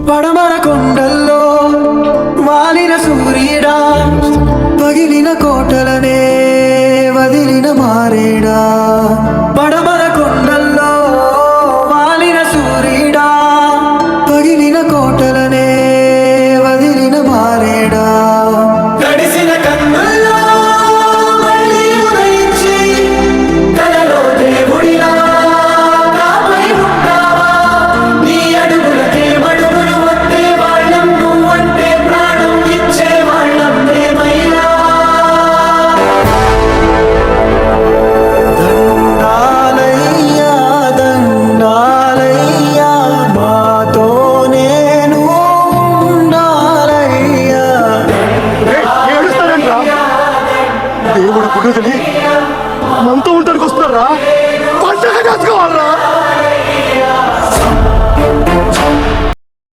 పడమర కొండల్లో వాలిన సూర్యుడా, పగిలిన కోటలనే వదిలిన మారేడా. పడమర కొండల్లో వాలిన సూర్యుడా, పగిలిన కోటల